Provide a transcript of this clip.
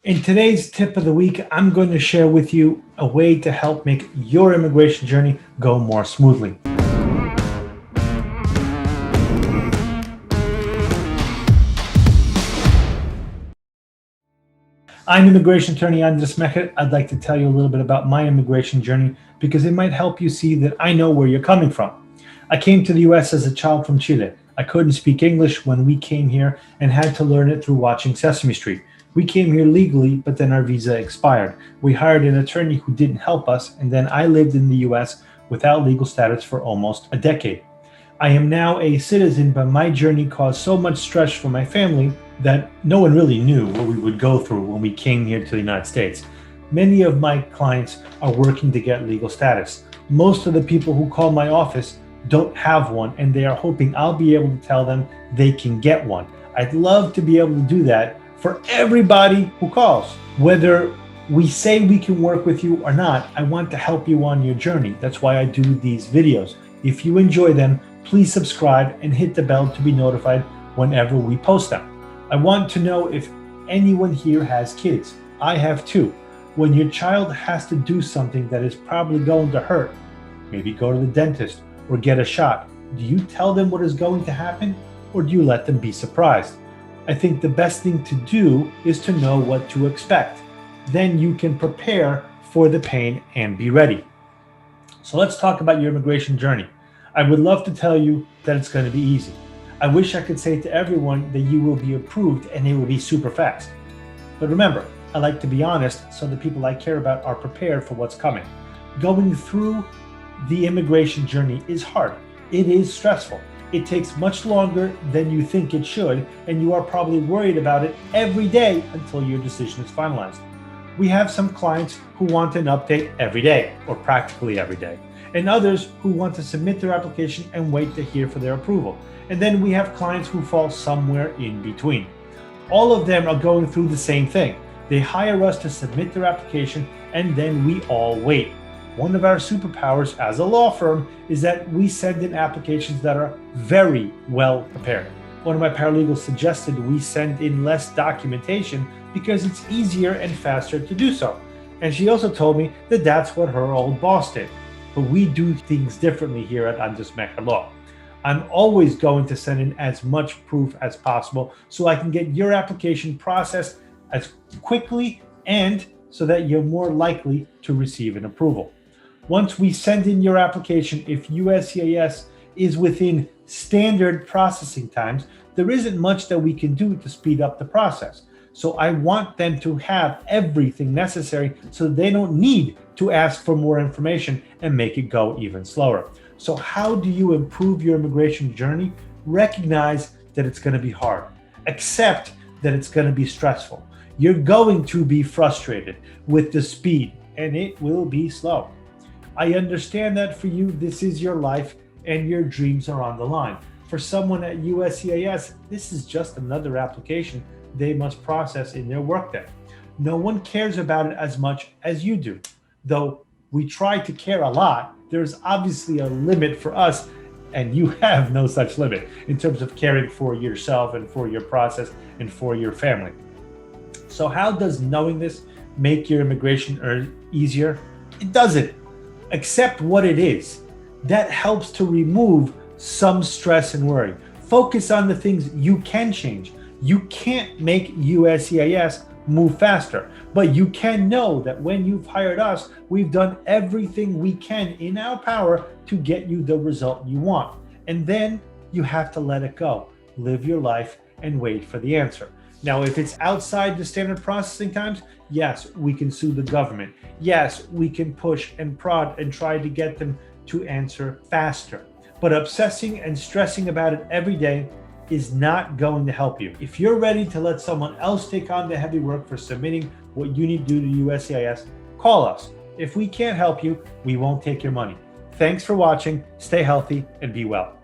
In today's tip of the week, I'm going to share with you a way to help make your immigration journey go more smoothly. I'm immigration attorney Mejer. I'd like to tell you a little bit about my immigration journey because it might help you see that I know where you're coming from. I came to the US as a child from Chile. I couldn't speak English when we came here and had to learn it through watching Sesame Street. We came here legally, but then our visa expired. We hired an attorney who didn't help us, and then I lived in the US without legal status for almost a decade. I am now a citizen, but my journey caused so much stress for my family that no one really knew what we would go through when we came here to the United States. Many of my clients are working to get legal status. Most of the people who call my office don't have one, and they are hoping I'll be able to tell them they can get one. I'd love to be able to do that for everybody who calls. Whether we say we can work with you or not, I want to help you on your journey. That's why I do these videos. If you enjoy them, please subscribe and hit the bell to be notified whenever we post them. I want to know if anyone here has kids. I have two. When your child has to do something that is probably going to hurt, maybe go to the dentist or get a shot, do you tell them what is going to happen, or do you let them be surprised? I think the best thing to do is to know what to expect. Then you can prepare for the pain and be ready. So let's talk about your immigration journey. I would love to tell you that it's going to be easy. I wish I could say to everyone that you will be approved and it will be super fast. But remember, I like to be honest so the people I care about are prepared for what's coming. Going through the immigration journey is hard. It is stressful. It takes much longer than you think it should, and you are probably worried about it every day until your decision is finalized. We have some clients who want an update every day, or practically every day, and others who want to submit their application and wait to hear for their approval. And then we have clients who fall somewhere in between. All of them are going through the same thing. They hire us to submit their application, and then we all wait. One of our superpowers as a law firm is that we send in applications that are very well prepared. One of my paralegals suggested we send in less documentation because it's easier and faster to do so. And she also told me that that's what her old boss did. But we do things differently here at Mejer Law. I'm always going to send in as much proof as possible so I can get your application processed as quickly and so that you're more likely to receive an approval. Once we send in your application, if USCIS is within standard processing times, there isn't much that we can do to speed up the process. So I want them to have everything necessary so they don't need to ask for more information and make it go even slower. So how do you improve your immigration journey? Recognize that it's going to be hard. Accept that it's going to be stressful. You're going to be frustrated with the speed, and it will be slow. I understand that for you, this is your life and your dreams are on the line. For someone at USCIS, this is just another application they must process in their workday. No one cares about it as much as you do. Though we try to care a lot, there's obviously a limit for us, and you have no such limit in terms of caring for yourself and for your process and for your family. So how does knowing this make your immigration easier? It doesn't. Accept what it is. That helps to remove some stress and worry. Focus on the things you can change. You can't make USCIS move faster, but you can know that when you've hired us, we've done everything we can in our power to get you the result you want. And then you have to let it go. Live your life and wait for the answer. Now, if it's outside the standard processing times, yes, we can sue the government. Yes, we can push and prod and try to get them to answer faster. But obsessing and stressing about it every day is not going to help you. If you're ready to let someone else take on the heavy work for submitting what you need to do to USCIS, call us. If we can't help you, we won't take your money. Thanks for watching. Stay healthy and be well.